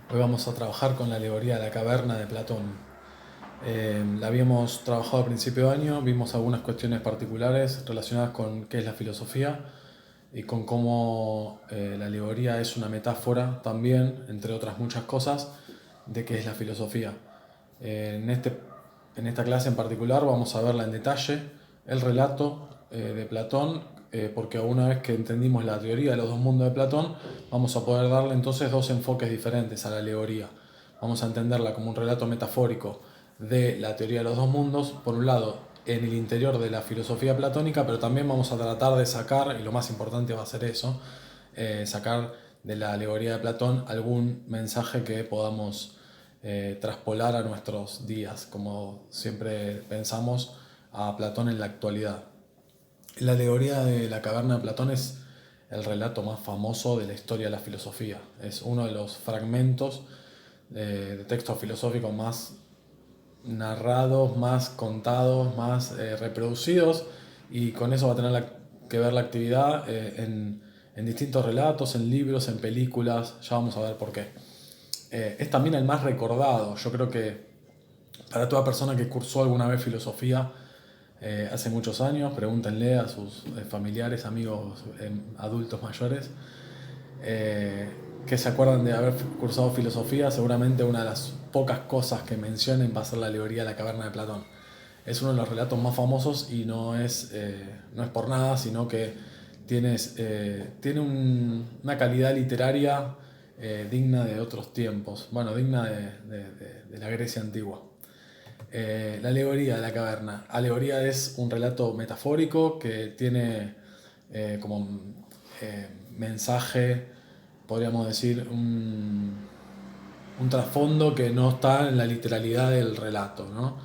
Hoy vamos a trabajar con la alegoría de la caverna de Platón. La habíamos trabajado a principio de año, vimos algunas cuestiones particulares relacionadas con qué es la filosofía y con cómo la alegoría es una metáfora también, entre otras muchas cosas, de qué es la filosofía. En esta clase en particular vamos a verla en detalle, el relato de Platón, porque una vez que entendimos la teoría de los dos mundos de Platón, vamos a poder darle entonces dos enfoques diferentes a la alegoría. Vamos a entenderla como un relato metafórico de la teoría de los dos mundos, por un lado en el interior de la filosofía platónica, pero también vamos a tratar de sacar, y lo más importante va a ser eso, sacar de la alegoría de Platón algún mensaje que podamos traspolar a nuestros días, como siempre pensamos a Platón en la actualidad. La alegoría de la caverna de Platón es el relato más famoso de la historia de la filosofía. Es uno de los fragmentos de textos filosóficos más narrados, más contados, más reproducidos, y con eso va a tener que ver la actividad en distintos relatos, en libros, en películas. Ya vamos a ver por qué. Es también el más recordado. Yo creo que para toda persona que cursó alguna vez filosofía hace muchos años, pregúntenle a sus familiares, amigos, adultos mayores, eh, que se acuerdan de haber cursado filosofía. Seguramente una de las pocas cosas que mencionen va a ser la alegoría de la caverna de Platón. Es uno de los relatos más famosos y no es por nada, sino que tiene una calidad literaria digna de otros tiempos, bueno, digna de la Grecia antigua. La alegoría de la caverna. Alegoría es un relato metafórico que tiene como mensaje, podríamos decir, un trasfondo que no está en la literalidad del relato, ¿no?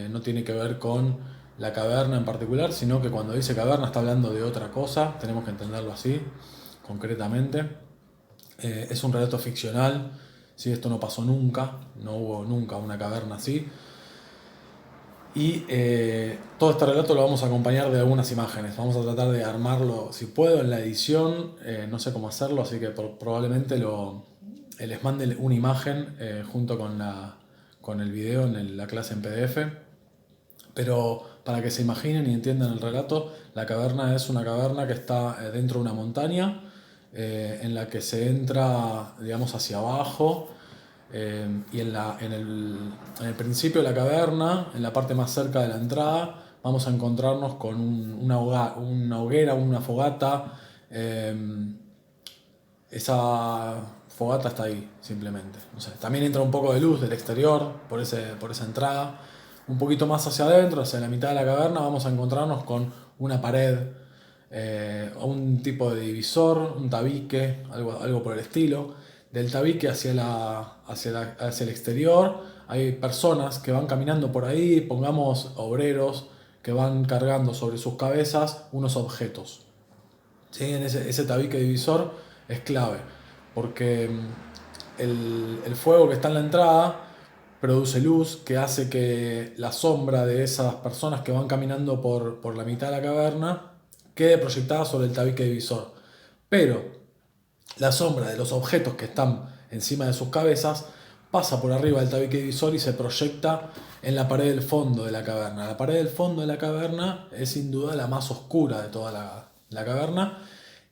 No tiene que ver con la caverna en particular, sino que cuando dice caverna está hablando de otra cosa, tenemos que entenderlo así, concretamente. Es un relato ficcional, ¿sí? Esto no pasó nunca, no hubo nunca una caverna así. Y todo este relato lo vamos a acompañar de algunas imágenes. Vamos a tratar de armarlo, si puedo, en la edición. No sé cómo hacerlo, así que probablemente les mande una imagen junto con el video en la clase en PDF. Pero para que se imaginen y entiendan el relato, la caverna es una caverna que está dentro de una montaña, en la que se entra, digamos, hacia abajo, y en el principio de la caverna, en la parte más cerca de la entrada, vamos a encontrarnos con una hoguera, una fogata. Esa fogata está ahí, simplemente. O sea, también entra un poco de luz del exterior por esa entrada. Un poquito más hacia adentro, hacia la mitad de la caverna, vamos a encontrarnos con una pared, un tipo de divisor, un tabique, algo por el estilo. Del tabique hacia el exterior hay personas que van caminando por ahí, pongamos obreros que van cargando sobre sus cabezas unos objetos. ¿Sí? Ese tabique divisor es clave, porque el fuego que está en la entrada produce luz que hace que la sombra de esas personas que van caminando por la mitad de la caverna quede proyectada sobre el tabique divisor. Pero la sombra de los objetos que están encima de sus cabezas pasa por arriba del tabique divisor y se proyecta en la pared del fondo de la caverna. La pared del fondo de la caverna es sin duda la más oscura de toda la caverna,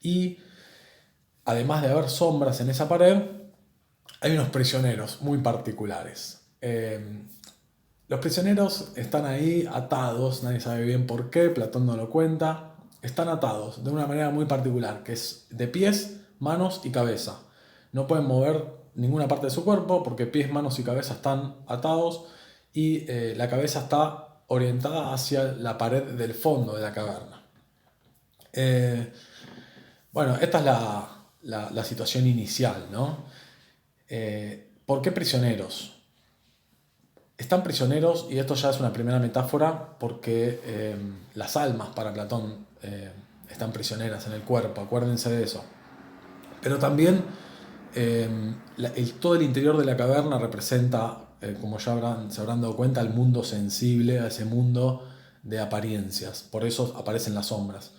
y además de haber sombras en esa pared, hay unos prisioneros muy particulares. Los prisioneros están ahí atados, nadie sabe bien por qué, Platón no lo cuenta. Están atados de una manera muy particular, que es de pies, manos y cabeza. No pueden mover ninguna parte de su cuerpo porque pies, manos y cabeza están atados, y la cabeza está orientada hacia la pared del fondo de la caverna. Eh, bueno, esta es la situación inicial, ¿no? ¿Por qué prisioneros? Están prisioneros, y esto ya es una primera metáfora, porque las almas para Platón están prisioneras en el cuerpo, acuérdense de eso. Pero también todo el interior de la caverna representa, como ya se habrán dado cuenta, el mundo sensible, a ese mundo de apariencias. Por eso aparecen las sombras.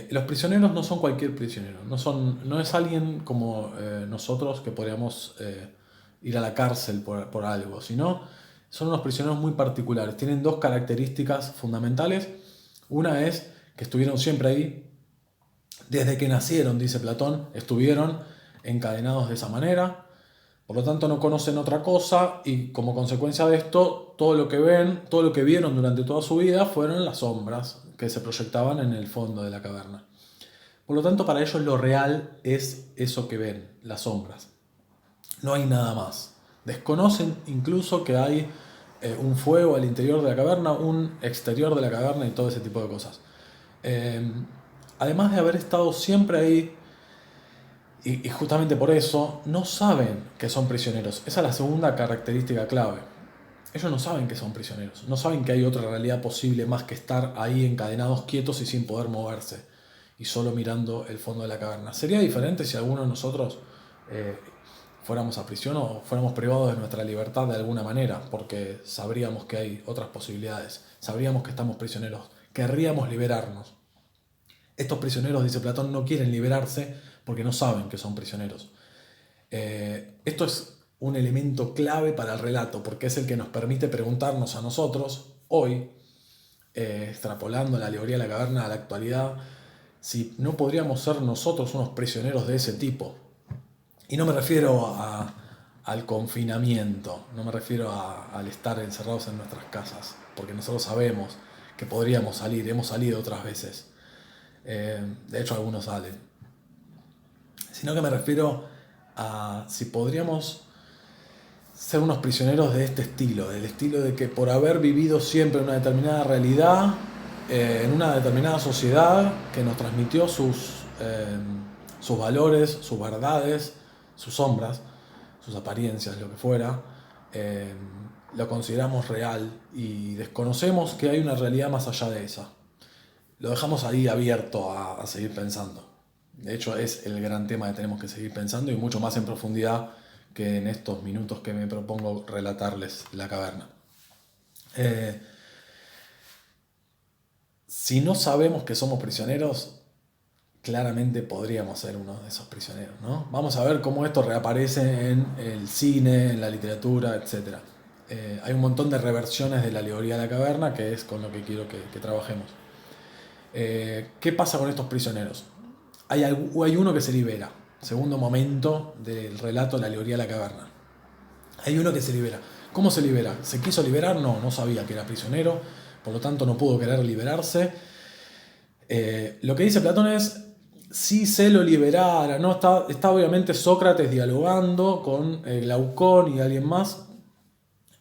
Los prisioneros no son cualquier prisionero, no es alguien como nosotros que podríamos ir a la cárcel por algo, sino son unos prisioneros muy particulares. Tienen dos características fundamentales. Una es que estuvieron siempre ahí, desde que nacieron, dice Platón, estuvieron encadenados de esa manera. Por lo tanto, no conocen otra cosa y como consecuencia de esto, todo lo que ven, todo lo que vieron durante toda su vida fueron las sombras que se proyectaban en el fondo de la caverna. Por lo tanto, para ellos lo real es eso que ven, las sombras. No hay nada más. Desconocen incluso que hay un fuego al interior de la caverna, un exterior de la caverna y todo ese tipo de cosas. Además de haber estado siempre ahí, y justamente por eso, no saben que son prisioneros. Esa es la segunda característica clave. Ellos no saben que son prisioneros. No saben que hay otra realidad posible más que estar ahí encadenados, quietos y sin poder moverse. Y solo mirando el fondo de la caverna. Sería diferente si alguno de nosotros fuéramos a prisión o fuéramos privados de nuestra libertad de alguna manera. Porque sabríamos que hay otras posibilidades. Sabríamos que estamos prisioneros. Querríamos liberarnos. Estos prisioneros, dice Platón, no quieren liberarse porque no saben que son prisioneros. Esto es un elemento clave para el relato, porque es el que nos permite preguntarnos a nosotros, hoy, extrapolando la alegoría de la caverna a la actualidad, si no podríamos ser nosotros unos prisioneros de ese tipo. Y no me refiero al confinamiento, no me refiero al estar encerrados en nuestras casas, porque nosotros sabemos que podríamos salir, hemos salido otras veces. De hecho, algunos salen. Sino que me refiero a si podríamos ser unos prisioneros de este estilo, del estilo de que por haber vivido siempre una determinada realidad, en una determinada sociedad que nos transmitió sus valores, sus verdades, sus sombras, sus apariencias, lo que fuera, lo consideramos real y desconocemos que hay una realidad más allá de esa. Lo dejamos ahí abierto a seguir pensando. De hecho, es el gran tema que tenemos que seguir pensando y mucho más en profundidad que en estos minutos que me propongo relatarles la caverna. Si no sabemos que somos prisioneros, claramente podríamos ser uno de esos prisioneros, ¿no? Vamos a ver cómo esto reaparece en el cine, en la literatura, etc. Hay un montón de reversiones de la alegoría de la caverna que es con lo que quiero que trabajemos. ¿Qué pasa con estos prisioneros? Hay uno que se libera, segundo momento del relato de la alegoría de la caverna. Hay uno que se libera. ¿Cómo se libera? ¿Se quiso liberar? No sabía que era prisionero, por lo tanto no pudo querer liberarse. Lo que dice Platón es, si se lo liberara, ¿no? Está obviamente Sócrates dialogando con Glaucón y alguien más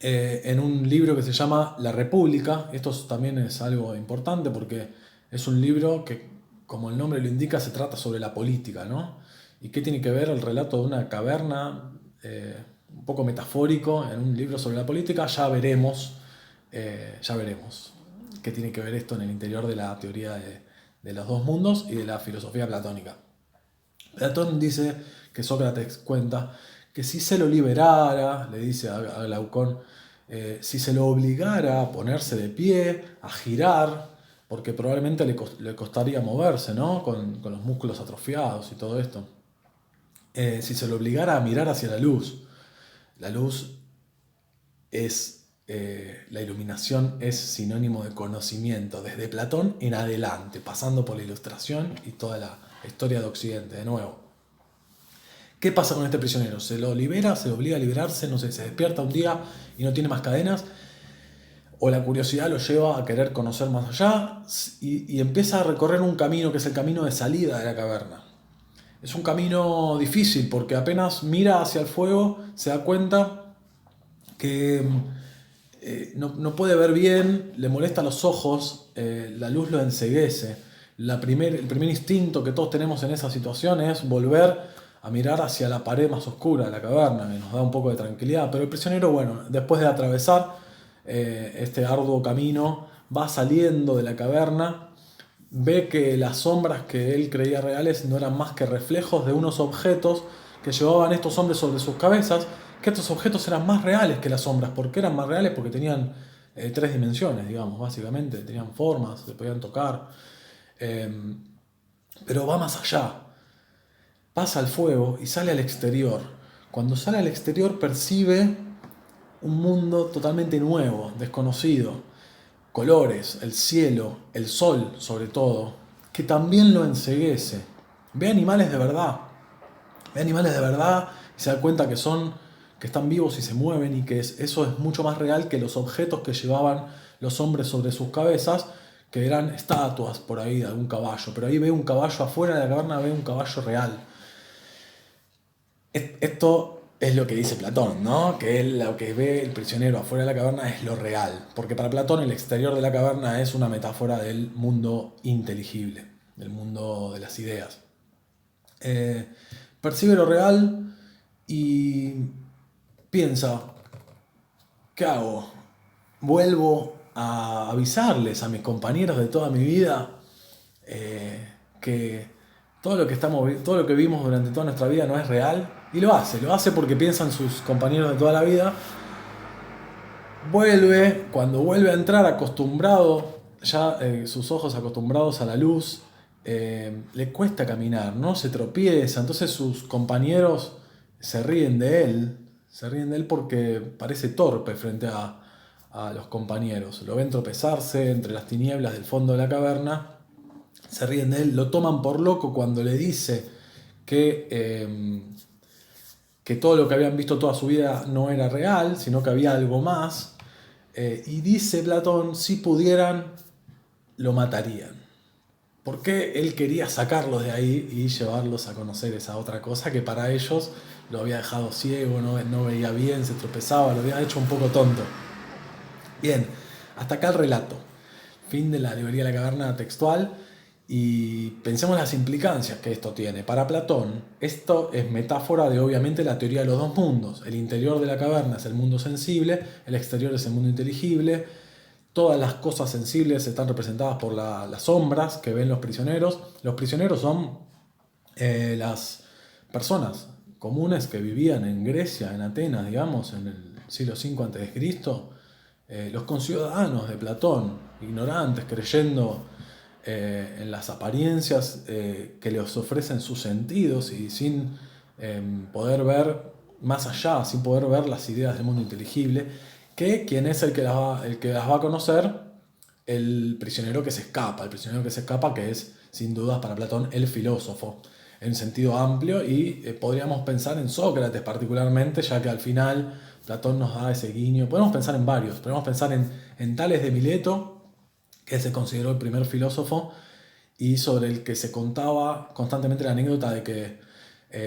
en un libro que se llama La República. Esto también es algo importante porque es un libro que, como el nombre lo indica, se trata sobre la política, ¿no? ¿Y qué tiene que ver el relato de una caverna, un poco metafórico, en un libro sobre la política? Ya veremos qué tiene que ver esto en el interior de la teoría de los dos mundos y de la filosofía platónica. Platón dice que Sócrates cuenta que si se lo liberara, le dice a Glaucón, si se lo obligara a ponerse de pie, a girar, porque probablemente le costaría moverse, ¿no? Con los músculos atrofiados y todo esto. Si se lo obligara a mirar hacia la luz es, la iluminación es sinónimo de conocimiento, desde Platón en adelante, pasando por la Ilustración y toda la historia de Occidente, de nuevo. ¿Qué pasa con este prisionero? ¿Se lo libera? ¿Se lo obliga a liberarse? No sé, se despierta un día y no tiene más cadenas. O la curiosidad lo lleva a querer conocer más allá y empieza a recorrer un camino que es el camino de salida de la caverna. Es un camino difícil porque apenas mira hacia el fuego se da cuenta que no puede ver bien, le molesta los ojos, la luz lo enceguece. El primer instinto que todos tenemos en esa situación es volver a mirar hacia la pared más oscura de la caverna, que nos da un poco de tranquilidad. Pero el prisionero, bueno, después de atravesar este arduo camino, va saliendo de la caverna, ve que las sombras que él creía reales no eran más que reflejos de unos objetos que llevaban estos hombres sobre sus cabezas, que estos objetos eran más reales que las sombras. ¿Por qué eran más reales? Porque tenían 3 dimensiones, digamos, básicamente, tenían formas, se podían tocar. Pero va más allá. Pasa al fuego y sale al exterior, cuando sale al exterior percibe un mundo totalmente nuevo, desconocido, colores, el cielo, el sol sobre todo, que también lo enceguece. Ve animales de verdad, ve animales de verdad y se da cuenta que están vivos y se mueven y que eso es mucho más real que los objetos que llevaban los hombres sobre sus cabezas, que eran estatuas por ahí de algún caballo. Pero ahí ve un caballo afuera de la caverna, ve un caballo real. Esto es lo que dice Platón, ¿no? Que él, lo que ve el prisionero afuera de la caverna es lo real. Porque para Platón el exterior de la caverna es una metáfora del mundo inteligible, del mundo de las ideas. Eh, Percibe lo real y piensa, ¿qué hago? ¿Vuelvo a avisarles a mis compañeros de toda mi vida que todo lo que vimos durante toda nuestra vida no es real? Y lo hace porque piensa en sus compañeros de toda la vida. Cuando vuelve a entrar acostumbrado, ya sus ojos acostumbrados a la luz, le cuesta caminar, ¿no? Se tropieza, entonces sus compañeros se ríen de él porque parece torpe frente a los compañeros. Lo ven tropezarse entre las tinieblas del fondo de la caverna, se ríen de él, lo toman por loco cuando le dice que todo lo que habían visto toda su vida no era real, sino que había algo más. Y dice Platón, si pudieran, lo matarían. Porque él quería sacarlos de ahí y llevarlos a conocer esa otra cosa que para ellos lo había dejado ciego, no veía bien, se tropezaba, lo había hecho un poco tonto. Bien, hasta acá el relato. Fin de la alegoría de la caverna textual. Y pensemos las implicancias que esto tiene. Para Platón, esto es metáfora de obviamente la teoría de los dos mundos. El interior de la caverna es el mundo sensible, el exterior es el mundo inteligible. Todas las cosas sensibles están representadas por las sombras que ven los prisioneros. Los prisioneros son las personas comunes que vivían en Grecia, en Atenas, digamos, en el siglo V a.C., los conciudadanos de Platón, ignorantes, creyendo en las apariencias que les ofrecen sus sentidos y sin poder ver más allá, sin poder ver las ideas del mundo inteligible, que quien es el que las va a conocer, el prisionero que se escapa, que es sin dudas para Platón el filósofo, en un sentido amplio, y podríamos pensar en Sócrates particularmente, ya que al final Platón nos da ese guiño. Podemos pensar en varios, podemos pensar en Tales de Mileto, que se consideró el primer filósofo y sobre el que se contaba constantemente la anécdota de que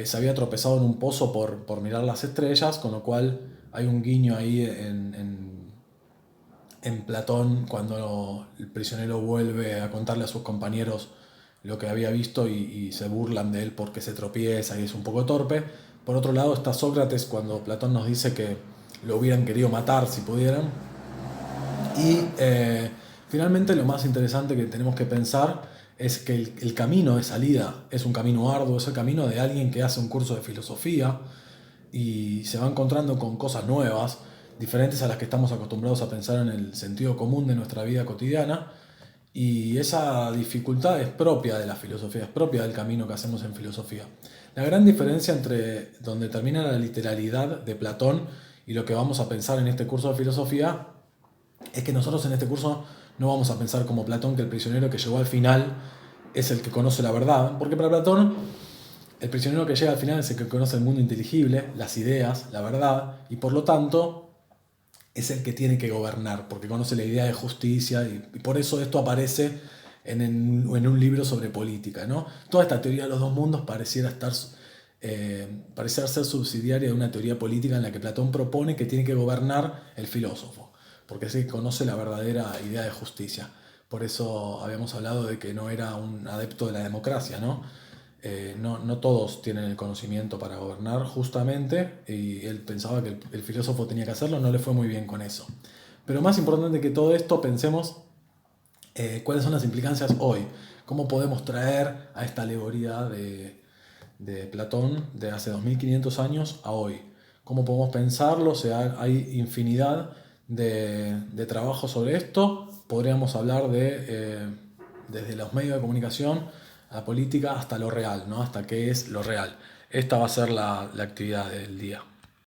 se había tropezado en un pozo por mirar las estrellas, con lo cual hay un guiño ahí en Platón cuando el prisionero vuelve a contarle a sus compañeros lo que había visto y se burlan de él porque se tropieza y es un poco torpe. Por otro lado está Sócrates cuando Platón nos dice que lo hubieran querido matar si pudieran. Y finalmente lo más interesante que tenemos que pensar es que el camino de salida es un camino arduo, es el camino de alguien que hace un curso de filosofía y se va encontrando con cosas nuevas, diferentes a las que estamos acostumbrados a pensar en el sentido común de nuestra vida cotidiana. Y esa dificultad es propia de la filosofía, es propia del camino que hacemos en filosofía. La gran diferencia entre donde termina la literalidad de Platón y lo que vamos a pensar en este curso de filosofía es que nosotros en este curso no vamos a pensar como Platón, que el prisionero que llegó al final es el que conoce la verdad, porque para Platón el prisionero que llega al final es el que conoce el mundo inteligible, las ideas, la verdad, y por lo tanto es el que tiene que gobernar, porque conoce la idea de justicia, y por eso esto aparece en un libro sobre política, ¿no? Toda esta teoría de los dos mundos pareciera ser subsidiaria de una teoría política en la que Platón propone que tiene que gobernar el filósofo, porque es el que conoce la verdadera idea de justicia. Por eso habíamos hablado de que no era un adepto de la democracia, ¿no? No todos tienen el conocimiento para gobernar justamente, y él pensaba que el filósofo tenía que hacerlo, no le fue muy bien con eso. Pero más importante que todo esto, pensemos cuáles son las implicancias hoy, cómo podemos traer a esta alegoría de Platón de hace 2500 años a hoy, cómo podemos pensarlo. O sea, hay infinidad de trabajos sobre esto. Podríamos hablar desde los medios de comunicación, a la política, hasta lo real, ¿no? Hasta qué es lo real. esta va a ser la actividad del día.